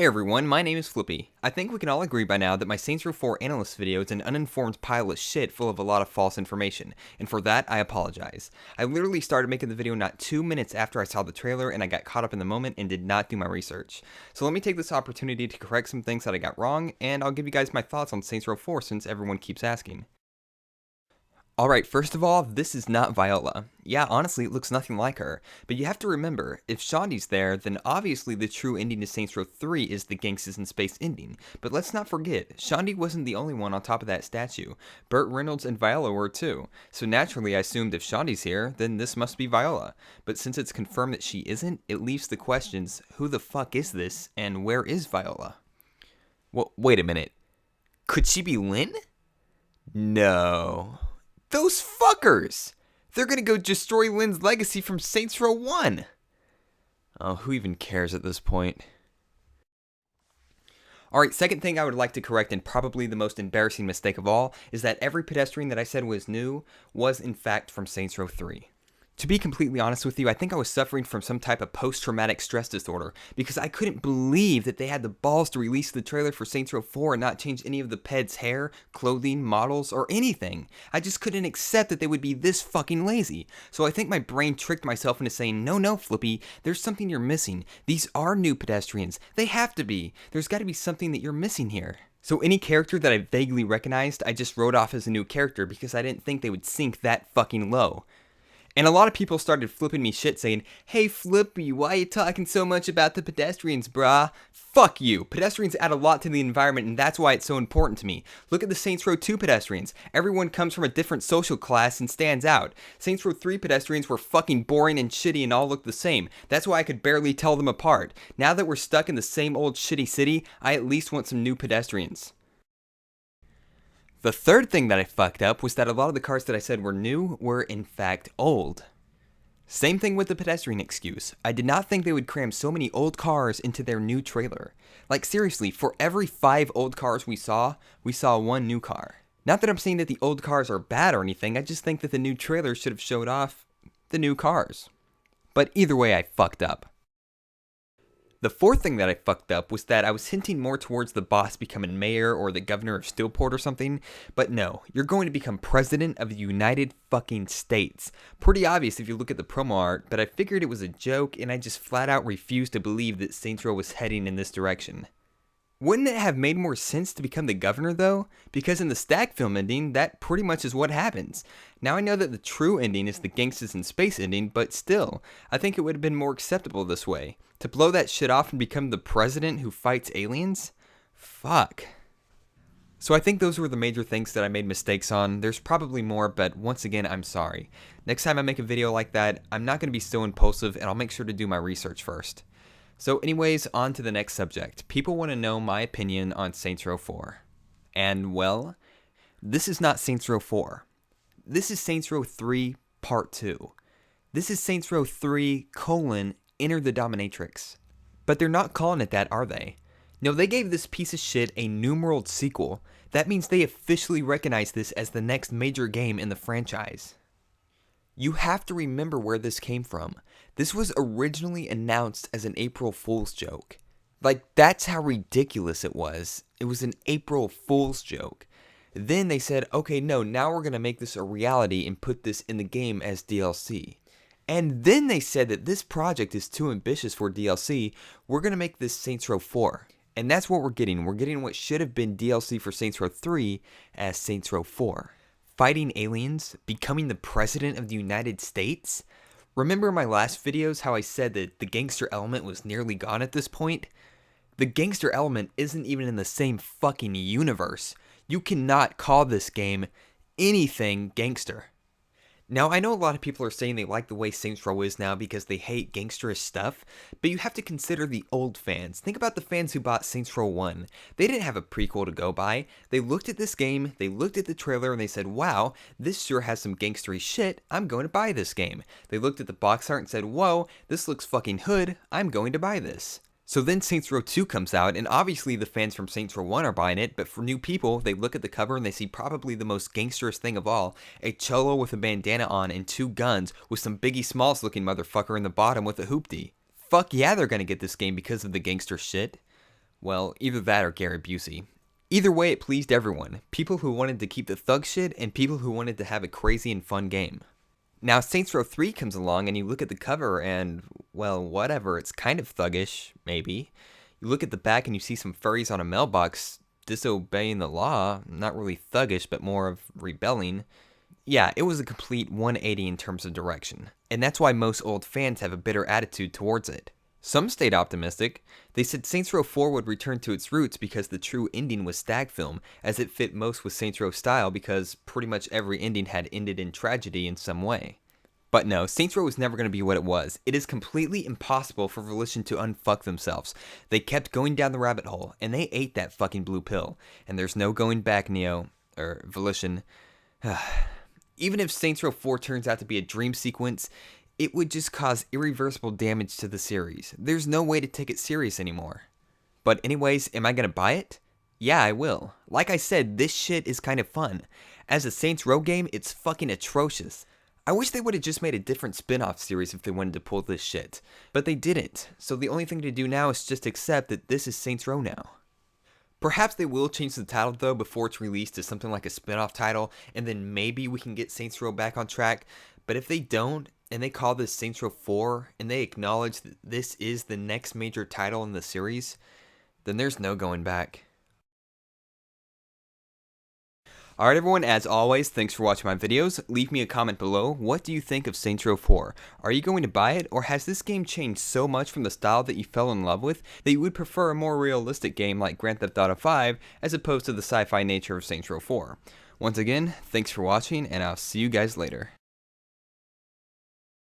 Hey everyone, my name is Flippy. I think we can all agree by now that my Saints Row 4 analyst video is an uninformed pile of shit full of a lot of false information, and for that, I apologize. I literally started making the video not 2 minutes after I saw the trailer and I got caught up in the moment and did not do my research. So let me take this opportunity to correct some things that I got wrong, and I'll give you guys my thoughts on Saints Row 4 since everyone keeps asking. Alright, first of all, this is not Viola. Yeah, honestly, it looks nothing like her. But you have to remember, if Shaundi's there, then obviously the true ending to Saints Row 3 is the Gangsters in Space ending. But let's not forget, Shaundi wasn't the only one on top of that statue. Burt Reynolds and Viola were too. So naturally I assumed if Shaundi's here, then this must be Viola. But since it's confirmed that she isn't, it leaves the questions, who the fuck is this, and where is Viola? Well, wait a minute. Could she be Lynn? No. Those fuckers! They're gonna go destroy Lynn's legacy from Saints Row 1! Oh, who even cares at this point? Alright, second thing I would like to correct, and probably the most embarrassing mistake of all, is that every pedestrian that I said was new was in fact from Saints Row 3. To be completely honest with you, I think I was suffering from some type of post-traumatic stress disorder, because I couldn't believe that they had the balls to release the trailer for Saints Row 4 and not change any of the peds' hair, clothing, models, or anything. I just couldn't accept that they would be this fucking lazy. So I think my brain tricked myself into saying, no, Flippy, there's something you're missing. These are new pedestrians. They have to be. There's gotta be something that you're missing here. So any character that I vaguely recognized, I just wrote off as a new character because I didn't think they would sink that fucking low. And a lot of people started flipping me shit saying, hey Flippy, why you talking so much about the pedestrians, brah? Fuck you. Pedestrians add a lot to the environment and that's why it's so important to me. Look at the Saints Row 2 pedestrians. Everyone comes from a different social class and stands out. Saints Row 3 pedestrians were fucking boring and shitty and all looked the same. That's why I could barely tell them apart. Now that we're stuck in the same old shitty city, I at least want some new pedestrians. The third thing that I fucked up was that a lot of the cars that I said were new were in fact old. Same thing with the pedestrian excuse. I did not think they would cram so many old cars into their new trailer. Like seriously, for every 5 old cars we saw 1 new car. Not that I'm saying that the old cars are bad or anything, I just think that the new trailer should have showed off the new cars. But either way, I fucked up. The fourth thing that I fucked up was that I was hinting more towards the boss becoming mayor or the governor of Steelport or something, but no, you're going to become president of the United fucking States. Pretty obvious if you look at the promo art, but I figured it was a joke and I just flat out refused to believe that Saints Row was heading in this direction. Wouldn't it have made more sense to become the governor though? Because in the Stag film ending, that pretty much is what happens. Now I know that the true ending is the Gangsters in Space ending, but still, I think it would have been more acceptable this way. To blow that shit off and become the president who fights aliens? Fuck. So I think those were the major things that I made mistakes on. There's probably more, but once again, I'm sorry. Next time I make a video like that, I'm not going to be so impulsive and I'll make sure to do my research first. So anyways, on to the next subject. People want to know my opinion on Saints Row 4. And well, this is not Saints Row 4. This is Saints Row 3 Part 2. This is Saints Row 3, Enter the Dominatrix. But they're not calling it that, are they? No, they gave this piece of shit a numeraled sequel. That means they officially recognize this as the next major game in the franchise. You have to remember where this came from. This was originally announced as an April Fool's joke. Like, that's how ridiculous it was. It was an April Fool's joke. Then they said, okay, no, now we're going to make this a reality and put this in the game as DLC. And then they said that this project is too ambitious for DLC, we're going to make this Saints Row 4. And that's what we're getting. We're getting what should have been DLC for Saints Row 3 as Saints Row 4. Fighting aliens, becoming the president of the United States. Remember in my last videos how I said that the gangster element was nearly gone at this point? The gangster element isn't even in the same fucking universe. You cannot call this game anything gangster. Now, I know a lot of people are saying they like the way Saints Row is now because they hate gangsterish stuff, but you have to consider the old fans. Think about the fans who bought Saints Row 1. They didn't have a prequel to go by. They looked at this game, they looked at the trailer, and they said, wow, this sure has some gangstery shit, I'm going to buy this game. They looked at the box art and said, whoa, this looks fucking hood, I'm going to buy this. So then Saints Row 2 comes out, and obviously the fans from Saints Row 1 are buying it, but for new people, they look at the cover and they see probably the most gangsterous thing of all, a cholo with a bandana on and 2 guns with some Biggie Smalls looking motherfucker in the bottom with a hoopty. Fuck yeah, they're gonna get this game because of the gangster shit. Well, either that or Gary Busey. Either way, it pleased everyone. People who wanted to keep the thug shit and people who wanted to have a crazy and fun game. Now, Saints Row 3 comes along and you look at the cover and, well, whatever, it's kind of thuggish, maybe. You look at the back and you see some furries on a mailbox disobeying the law, not really thuggish, but more of rebelling. Yeah, it was a complete 180 in terms of direction, and that's why most old fans have a bitter attitude towards it. Some stayed optimistic. They said Saints Row 4 would return to its roots because the true ending was stag film, as it fit most with Saints Row style because pretty much every ending had ended in tragedy in some way. But no, Saints Row was never going to be what it was. It is completely impossible for Volition to unfuck themselves. They kept going down the rabbit hole, and they ate that fucking blue pill. And there's no going back, Volition. Even if Saints Row 4 turns out to be a dream sequence, it would just cause irreversible damage to the series. There's no way to take it serious anymore. But anyways, am I going to buy it? Yeah, I will. Like I said, this shit is kind of fun. As a Saints Row game, it's fucking atrocious. I wish they would have just made a different spin-off series if they wanted to pull this shit. But they didn't, so the only thing to do now is just accept that this is Saints Row now. Perhaps they will change the title though before it's released to something like a spin-off title, and then maybe we can get Saints Row back on track. But if they don't, and they call this Saints Row 4, and they acknowledge that this is the next major title in the series, then there's no going back. Alright everyone, as always, thanks for watching my videos. Leave me a comment below. What do you think of Saints Row 4? Are you going to buy it, or has this game changed so much from the style that you fell in love with that you would prefer a more realistic game like Grand Theft Auto 5 as opposed to the sci-fi nature of Saints Row 4? Once again, thanks for watching, and I'll see you guys later.